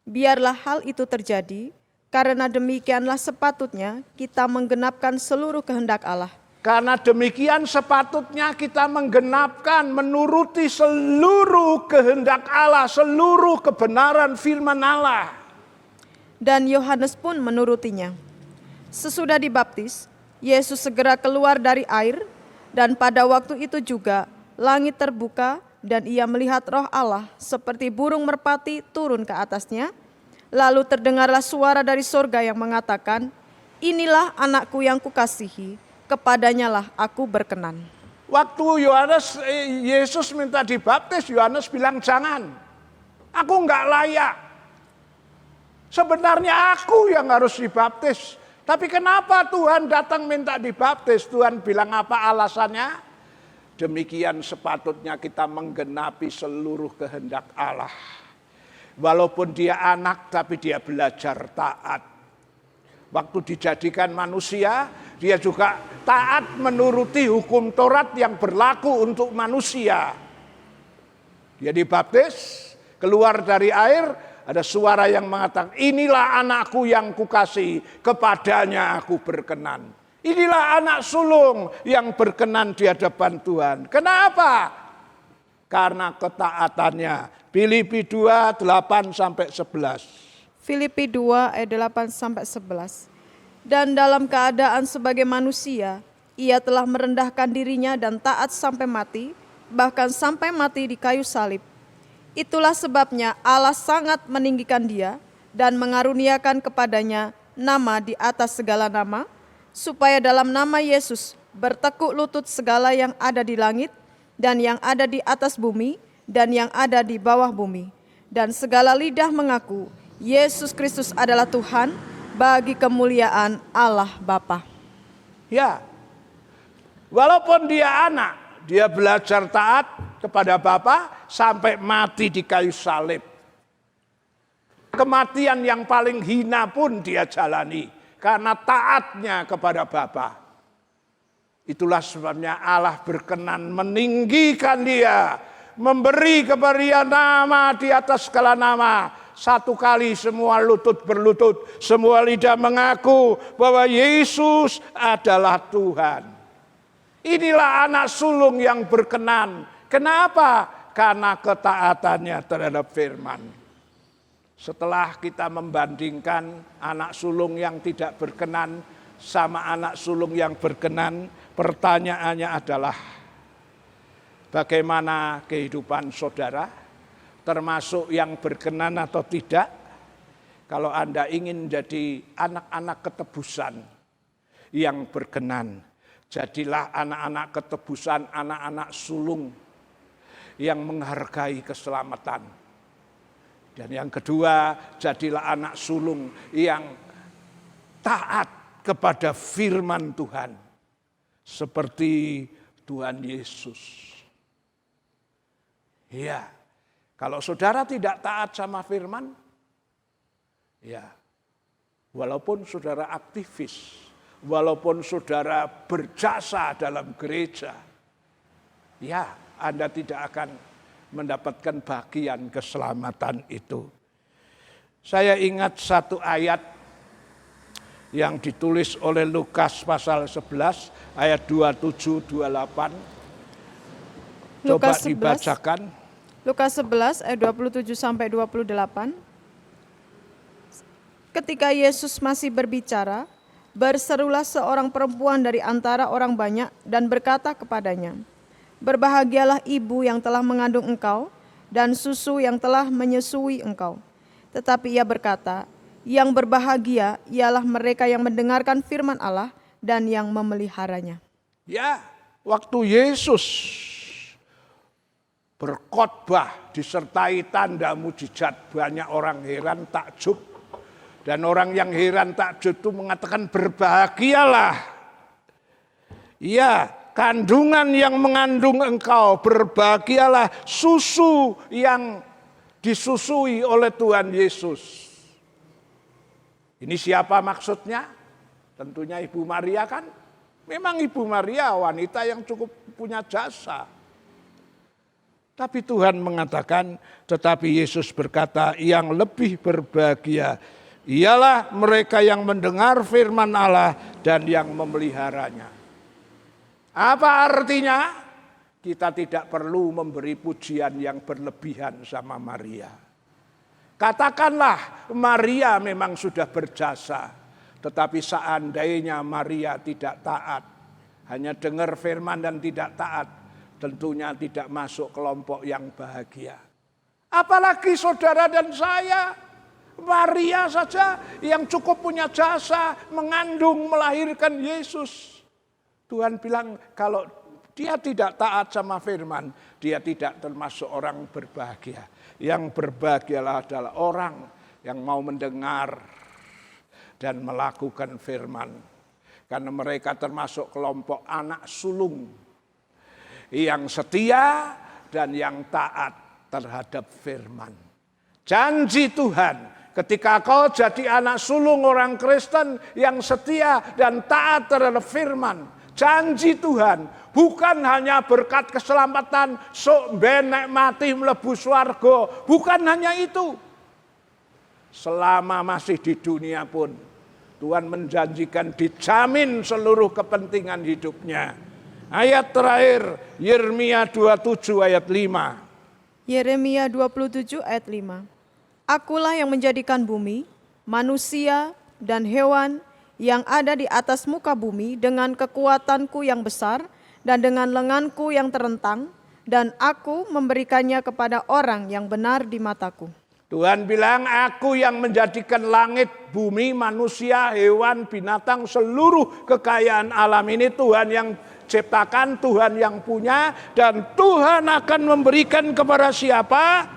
biarlah hal itu terjadi, karena demikianlah sepatutnya kita menggenapkan seluruh kehendak Allah. Karena demikian sepatutnya kita menggenapkan, menuruti seluruh kehendak Allah, seluruh kebenaran firman Allah. Dan Yohanes pun menurutinya. Sesudah dibaptis, Yesus segera keluar dari air, dan pada waktu itu juga langit terbuka, dan ia melihat Roh Allah seperti burung merpati turun ke atasnya. Lalu terdengarlah suara dari sorga yang mengatakan, inilah anakku yang kukasihi, kepadanya lah aku berkenan. Waktu Yesus minta dibaptis, Yohanes bilang jangan. Aku enggak layak. Sebenarnya aku yang harus dibaptis. Tapi kenapa Tuhan datang minta dibaptis? Tuhan bilang apa alasannya? Demikian sepatutnya kita menggenapi seluruh kehendak Allah. Walaupun dia anak, tapi dia belajar taat. Waktu dijadikan manusia, dia juga taat menuruti hukum Taurat yang berlaku untuk manusia. Dia dibaptis, keluar dari air, ada suara yang mengatakan, inilah anakku yang kukasihi, kepadanya aku berkenan. Inilah anak sulung yang berkenan di hadapan Tuhan. Kenapa? Karena ketaatannya. Filipi 2, 8 sampai 11. Filipi 2 ayat 8 sampai 11. Dan dalam keadaan sebagai manusia, ia telah merendahkan dirinya dan taat sampai mati, bahkan sampai mati di kayu salib. Itulah sebabnya Allah sangat meninggikan dia dan mengaruniakan kepadanya nama di atas segala nama, supaya dalam nama Yesus bertekuk lutut segala yang ada di langit dan yang ada di atas bumi dan yang ada di bawah bumi, dan segala lidah mengaku Yesus Kristus adalah Tuhan, bagi kemuliaan Allah Bapa. Ya, walaupun dia anak, dia belajar taat kepada Bapa sampai mati di kayu salib. Kematian yang paling hina pun dia jalani karena taatnya kepada Bapa. Itulah sebabnya Allah berkenan meninggikan dia, memberi kepada dia nama di atas segala nama. Satu kali semua lutut berlutut, semua lidah mengaku bahwa Yesus adalah Tuhan. Inilah anak sulung yang berkenan. Kenapa? Karena ketaatannya terhadap firman. Setelah kita membandingkan anak sulung yang tidak berkenan sama anak sulung yang berkenan, pertanyaannya adalah bagaimana kehidupan saudara? Termasuk yang berkenan atau tidak? Kalau Anda ingin jadi anak-anak ketebusan yang berkenan, jadilah anak-anak ketebusan, anak-anak sulung yang menghargai keselamatan. Dan yang kedua, jadilah anak sulung yang taat kepada firman Tuhan. Seperti Tuhan Yesus. Ya. Kalau saudara tidak taat sama firman, ya, walaupun saudara aktivis, walaupun saudara berjasa dalam gereja, ya, Anda tidak akan mendapatkan bagian keselamatan itu. Saya ingat satu ayat yang ditulis oleh Lukas pasal 11 ayat 27-28. Coba dibacakan. Lukas 11 ayat 27 sampai 28. Ketika Yesus masih berbicara, berserulah seorang perempuan dari antara orang banyak dan berkata kepadanya, "Berbahagialah ibu yang telah mengandung engkau dan susu yang telah menyusui engkau." Tetapi ia berkata, "Yang berbahagia ialah mereka yang mendengarkan firman Allah dan yang memeliharanya." Ya, waktu Yesus berkhotbah disertai tanda mujizat, banyak orang heran takjub. Dan orang yang heran takjub itu mengatakan berbahagialah. Ya, kandungan yang mengandung engkau, berbahagialah susu yang disusui oleh Tuhan Yesus. Ini siapa maksudnya? Tentunya Ibu Maria kan? Memang Ibu Maria wanita yang cukup punya jasa. Tapi Tuhan mengatakan, tetapi Yesus berkata, yang lebih berbahagia ialah mereka yang mendengar firman Allah dan yang memeliharanya. Apa artinya? Kita tidak perlu memberi pujian yang berlebihan sama Maria. Katakanlah Maria memang sudah berjasa, tetapi seandainya Maria tidak taat, hanya dengar firman dan tidak taat, tentunya tidak masuk kelompok yang bahagia. Apalagi saudara dan saya, Maria saja yang cukup punya jasa mengandung, melahirkan Yesus. Tuhan bilang kalau dia tidak taat sama firman, dia tidak termasuk orang berbahagia. Yang berbahagialah adalah orang yang mau mendengar dan melakukan firman. Karena mereka termasuk kelompok anak sulung yang setia dan yang taat terhadap firman. Janji Tuhan, ketika kau jadi anak sulung orang Kristen yang setia dan taat terhadap firman, janji Tuhan bukan hanya berkat keselamatan, sok benek mati mlebu swarga, bukan hanya itu. Selama masih di dunia pun, Tuhan menjanjikan dijamin seluruh kepentingan hidupnya. Ayat terakhir, Yeremia 27 ayat 5. Yeremia 27 ayat 5. Akulah yang menjadikan bumi, manusia, dan hewan yang ada di atas muka bumi dengan kekuatanku yang besar dan dengan lenganku yang terentang, dan aku memberikannya kepada orang yang benar di mataku. Tuhan bilang, aku yang menjadikan langit, bumi, manusia, hewan, binatang, seluruh kekayaan alam ini Tuhan yang ciptakan, Tuhan yang punya, dan Tuhan akan memberikan kepada siapa?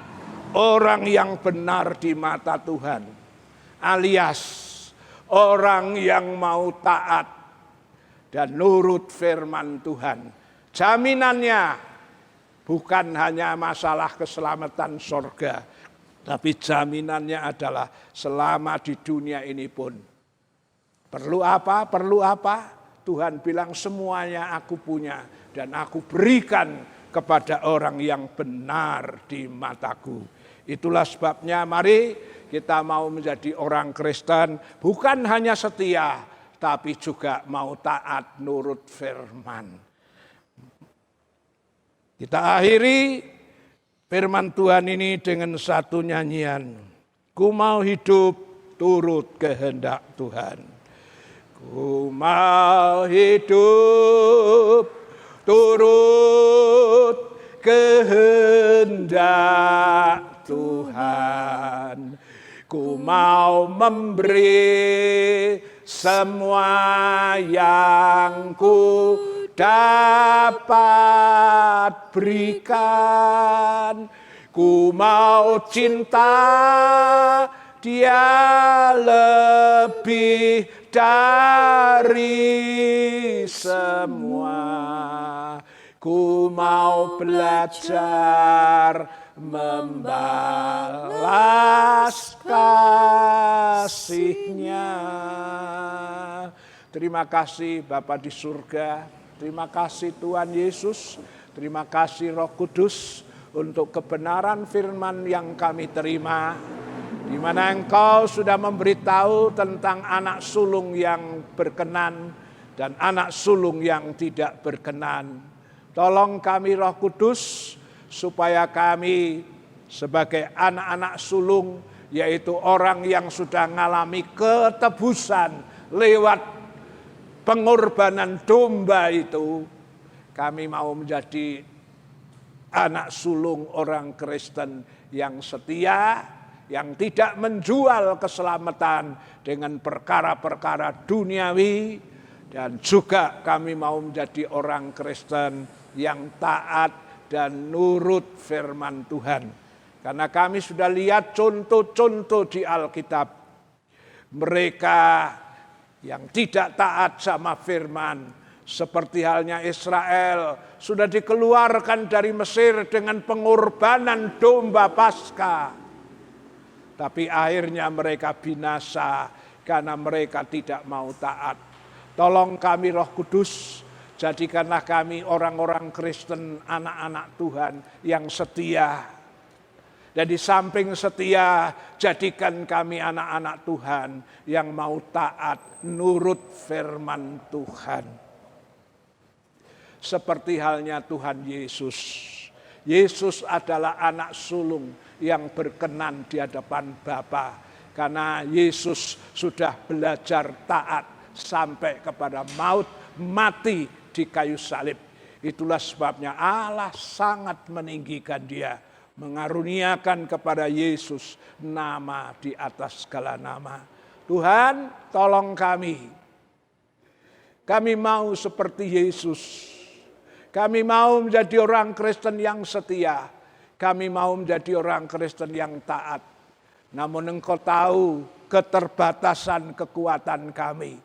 Orang yang benar di mata Tuhan. Alias orang yang mau taat dan nurut firman Tuhan. Jaminannya bukan hanya masalah keselamatan sorga, tapi jaminannya adalah selama di dunia ini pun. Perlu apa? Perlu apa? Tuhan bilang semuanya aku punya dan aku berikan kepada orang yang benar di mataku. Itulah sebabnya mari kita mau menjadi orang Kristen bukan hanya setia, tapi juga mau taat nurut firman. Kita akhiri firman Tuhan ini dengan satu nyanyian. Ku mau hidup turut kehendak Tuhan. Ku mau hidup turut kehendak Tuhan. Ku mau memberi semua yang ku dapat berikan. Ku mau cinta Dia lebih dari semua. Ku mau belajar membalas kasih-Nya. Terima kasih Bapa di surga, terima kasih Tuhan Yesus, terima kasih Roh Kudus untuk kebenaran firman yang kami terima, di mana Engkau sudah memberitahu tentang anak sulung yang berkenan dan anak sulung yang tidak berkenan. Tolong kami Roh Kudus, supaya kami sebagai anak-anak sulung, yaitu orang yang sudah mengalami ketebusan lewat pengorbanan domba itu, kami mau menjadi anak sulung orang Kristen yang setia, yang tidak menjual keselamatan dengan perkara-perkara duniawi, dan juga kami mau menjadi orang Kristen yang taat dan nurut firman Tuhan. Karena kami sudah lihat contoh-contoh di Alkitab. Mereka yang tidak taat sama firman, seperti halnya Israel, sudah dikeluarkan dari Mesir dengan pengorbanan domba Paskah. Tapi akhirnya mereka binasa karena mereka tidak mau taat. Tolong kami Roh Kudus, jadikanlah kami orang-orang Kristen, anak-anak Tuhan yang setia. Dan di samping setia, jadikan kami anak-anak Tuhan yang mau taat, nurut firman Tuhan. Seperti halnya Tuhan Yesus. Yesus adalah anak sulung yang berkenan di hadapan Bapa. Karena Yesus sudah belajar taat sampai kepada maut, mati di kayu salib. Itulah sebabnya Allah sangat meninggikan Dia, mengaruniakan kepada Yesus nama di atas segala nama. Tuhan, tolong kami. Kami mau seperti Yesus. Kami mau menjadi orang Kristen yang setia. Kami mau menjadi orang Kristen yang taat. Namun Engkau tahu keterbatasan kekuatan kami.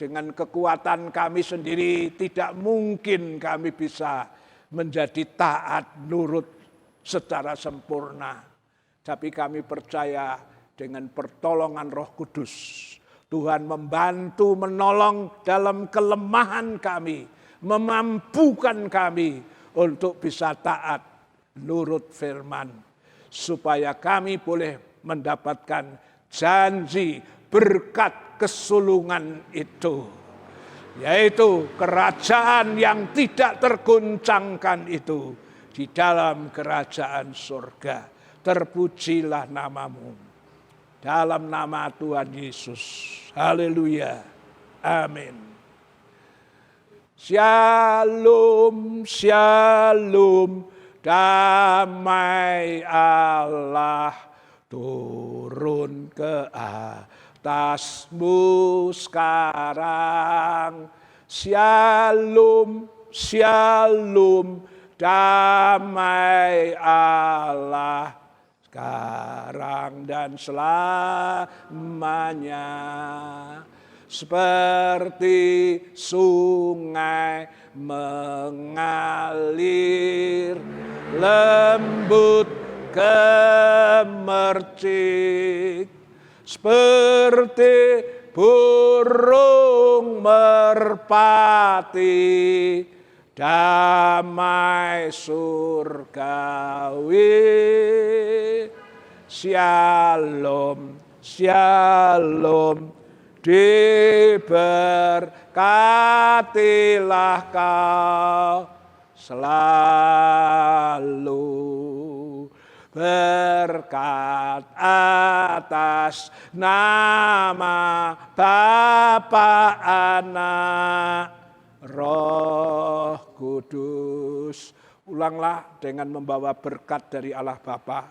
Dengan kekuatan kami sendiri tidak mungkin kami bisa menjadi taat nurut secara sempurna. Tapi kami percaya dengan pertolongan Roh Kudus, Tuhan membantu menolong dalam kelemahan kami, memampukan kami untuk bisa taat nurut firman, supaya kami boleh mendapatkan janji berkat kesulungan itu, yaitu kerajaan yang tidak tergoncangkan itu di dalam kerajaan surga. Terpujilah namamu dalam nama Tuhan Yesus. Haleluya. Amin. Shalom, shalom, damai Allah turun ke atasmu sekarang. Shalom, shalom, damai Allah sekarang dan selamanya. Seperti sungai mengalir lembut gemercik, seperti burung merpati, damai surgawi. Shalom, shalom, diberkatilah kau selalu. Berkat atas nama Bapa, Anak, Roh Kudus. Ulanglah dengan membawa berkat dari Allah Bapa.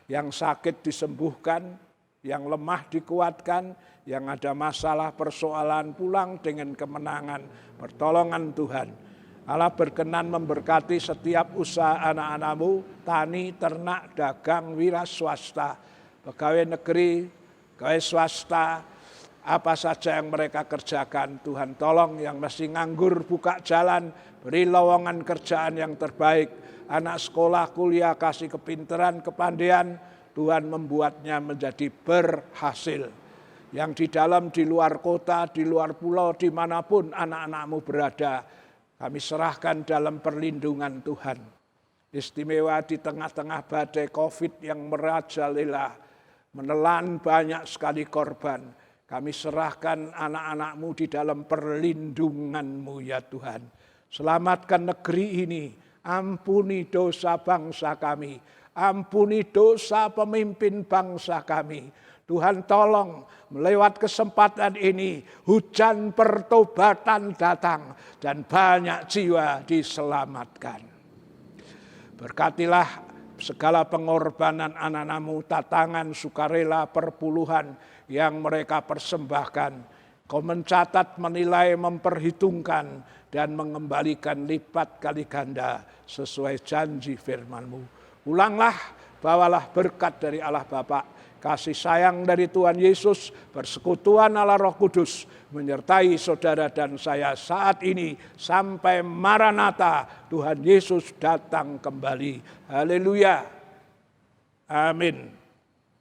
Yang sakit disembuhkan, yang lemah dikuatkan, yang ada masalah persoalan pulang dengan kemenangan, pertolongan Tuhan. Allah berkenan memberkati setiap usaha anak-anakmu, tani, ternak, dagang, wira swasta, pegawai negeri, pegawai swasta, apa saja yang mereka kerjakan. Tuhan tolong yang masih nganggur buka jalan, beri lowongan kerjaan yang terbaik. Anak sekolah, kuliah, kasih kepintaran, kepandaian, Tuhan membuatnya menjadi berhasil. Yang di dalam, di luar kota, di luar pulau, dimanapun anak-anakmu berada, kami serahkan dalam perlindungan Tuhan. Istimewa di tengah-tengah badai COVID yang merajalela, menelan banyak sekali korban. Kami serahkan anak-anakmu di dalam perlindungan-Mu ya Tuhan. Selamatkan negeri ini, ampuni dosa bangsa kami, ampuni dosa pemimpin bangsa kami. Tuhan tolong melewat kesempatan ini hujan pertobatan datang dan banyak jiwa diselamatkan. Berkatilah segala pengorbanan anak-anakmu, tatangan, sukarela, perpuluhan yang mereka persembahkan. Kau mencatat, menilai, memperhitungkan dan mengembalikan lipat kali ganda sesuai janji firman-Mu. Ulanglah, bawalah berkat dari Allah Bapa, kasih sayang dari Tuhan Yesus, persekutuan Allah Roh Kudus menyertai saudara dan saya saat ini sampai Maranatha, Tuhan Yesus datang kembali. Haleluya. Amin.